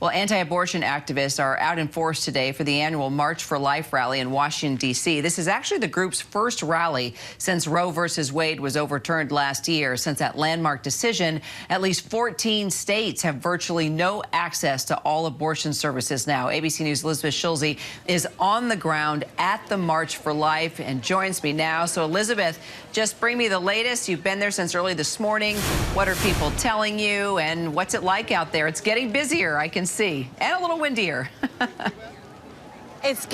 Well, anti-abortion activists are out in force today for the annual March for Life rally in Washington, D.C. This is actually the group's first rally since Roe versus Wade was overturned last year. Since that landmark decision, at least 14 states have virtually no access to all abortion services now. ABC News' Elizabeth Schulze is on the ground at the March for Life and joins me now. So, Elizabeth, just bring me the latest. You've been there since early this morning. What are people telling you, and what's it like out there? It's getting busier, I can see, and a little windier. It's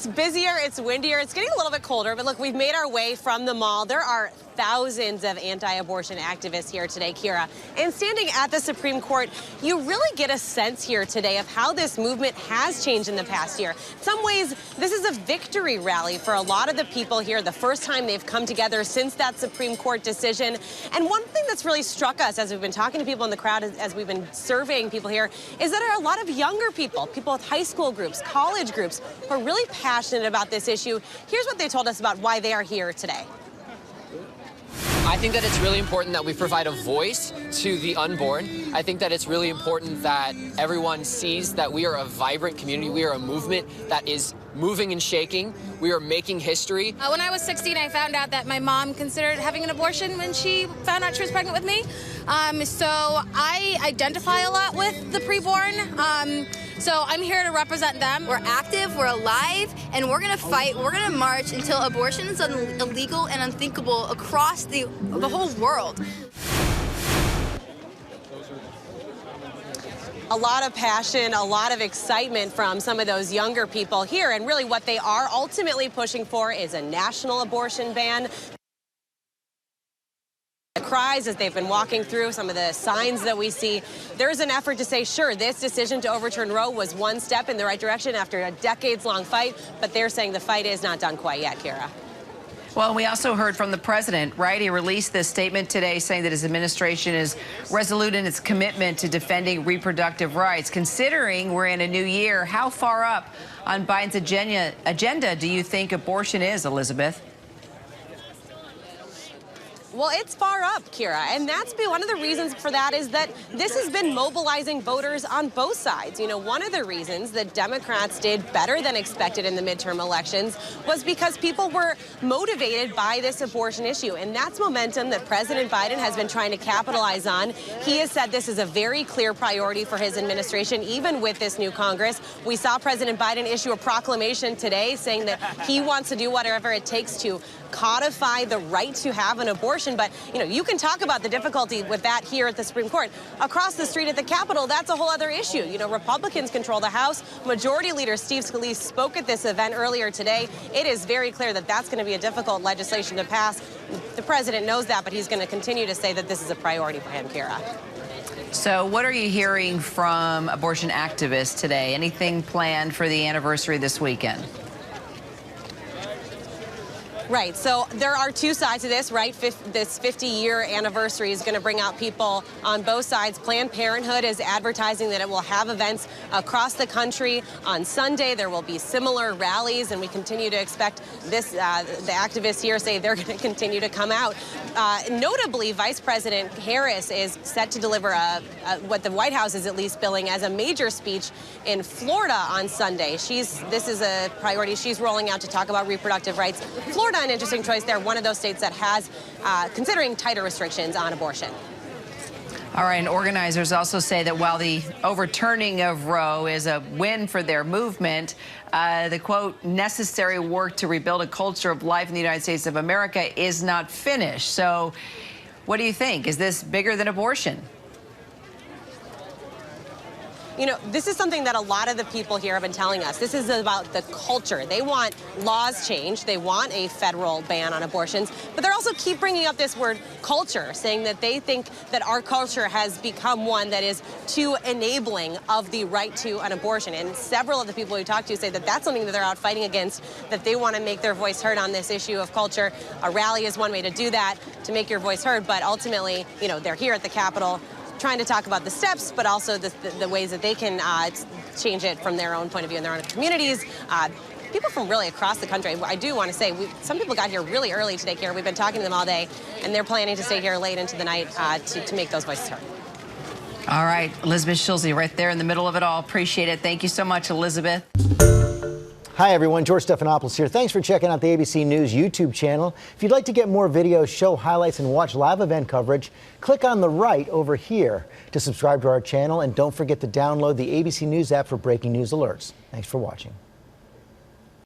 busier, it's windier, it's getting a little bit colder, but look, we've made our way from the mall. There are thousands of anti-abortion activists here today, Kira. And standing at the Supreme Court, you really get a sense here today of how this movement has changed in the past year. In some ways, this is a victory rally for a lot of the people here, the first time they've come together since that Supreme Court decision. And one thing that's really struck us as we've been talking to people in the crowd, as we've been surveying people here, is that there are a lot of younger people with high school groups, college groups, who are really passionate about this issue. Here's what they told us about why they are here today. I think that it's really important that we provide a voice to the unborn. I think that it's really important that everyone sees that we are a vibrant community. We are a movement that is moving and shaking. We are making history. When I was 16, I found out that my mom considered having an abortion when she found out she was pregnant with me. So I identify a lot with the preborn. So I'm here to represent them. We're active, we're alive, and we're going to fight, we're going to march until abortion is illegal and unthinkable across the whole world. A lot of passion, a lot of excitement from some of those younger people here, and really what they are ultimately pushing for is a national abortion ban. The cries as they've been walking through some of the signs that we see, there's an effort to say, sure, this decision to overturn Roe was one step in the right direction after a decades-long fight, but they're saying the fight is not done quite yet, Kira. Well, we also heard from the president, right? He released this statement today saying that his administration is resolute in its commitment to defending reproductive rights. Considering we're in a new year, how far up on Biden's agenda do you think abortion is, Elizabeth? Well, it's far up, Kira, and that's been one of the reasons for that is that this has been mobilizing voters on both sides. You know, one of the reasons that Democrats did better than expected in the midterm elections was because people were motivated by this abortion issue, and that's momentum that President Biden has been trying to capitalize on. He has said this is a very clear priority for his administration, even with this new Congress. We saw President Biden issue a proclamation today saying that he wants to do whatever it takes to codify the right to have an abortion. But, you know, you can talk about the difficulty with that here at the Supreme Court. Across the street at the Capitol, that's a whole other issue. You know, Republicans control the House. Majority Leader Steve Scalise spoke at this event earlier today. It is very clear that that's going to be a difficult legislation to pass. The president knows that, but he's going to continue to say that this is a priority for him, Kira. So what are you hearing from abortion activists today? Anything planned for the anniversary this weekend? Right. So there are two sides to this, right? This 50-year anniversary is going to bring out people on both sides. Planned Parenthood is advertising that it will have events across the country. On Sunday, there will be similar rallies, and we continue to expect this. The activists here say they're going to continue to come out. Notably, Vice President Harris is set to deliver what the White House is at least billing as a major speech in Florida on Sunday. This is a priority she's rolling out to talk about reproductive rights. Florida, an interesting choice there, one of those states that has considering tighter restrictions on abortion. All right, and organizers also say that while the overturning of Roe is a win for their movement, the, quote, necessary work to rebuild a culture of life in the United States of America is not finished. So what do you think? Is this bigger than abortion? You know, this is something that a lot of the people here have been telling us. This is about the culture. They want laws changed. They want a federal ban on abortions. But they also keep bringing up this word culture, saying that they think that our culture has become one that is too enabling of the right to an abortion. And several of the people we talked to say that that's something that they're out fighting against, that they want to make their voice heard on this issue of culture. A rally is one way to do that, to make your voice heard. But ultimately, you know, they're here at the Capitol trying to talk about the steps, but also the ways that they can change it from their own point of view in their own communities. People from really across the country. I do want to say, some people got here really early today, Kara. We've been talking to them all day, and they're planning to stay here late into the night to make those voices heard. All right, Elizabeth Schulze right there in the middle of it all. Appreciate it. Thank you so much, Elizabeth. Hi, everyone. George Stephanopoulos here. Thanks for checking out the ABC News YouTube channel. If you'd like to get more videos, show highlights, and watch live event coverage, click on the right over here to subscribe to our channel. And don't forget to download the ABC News app for breaking news alerts. Thanks for watching.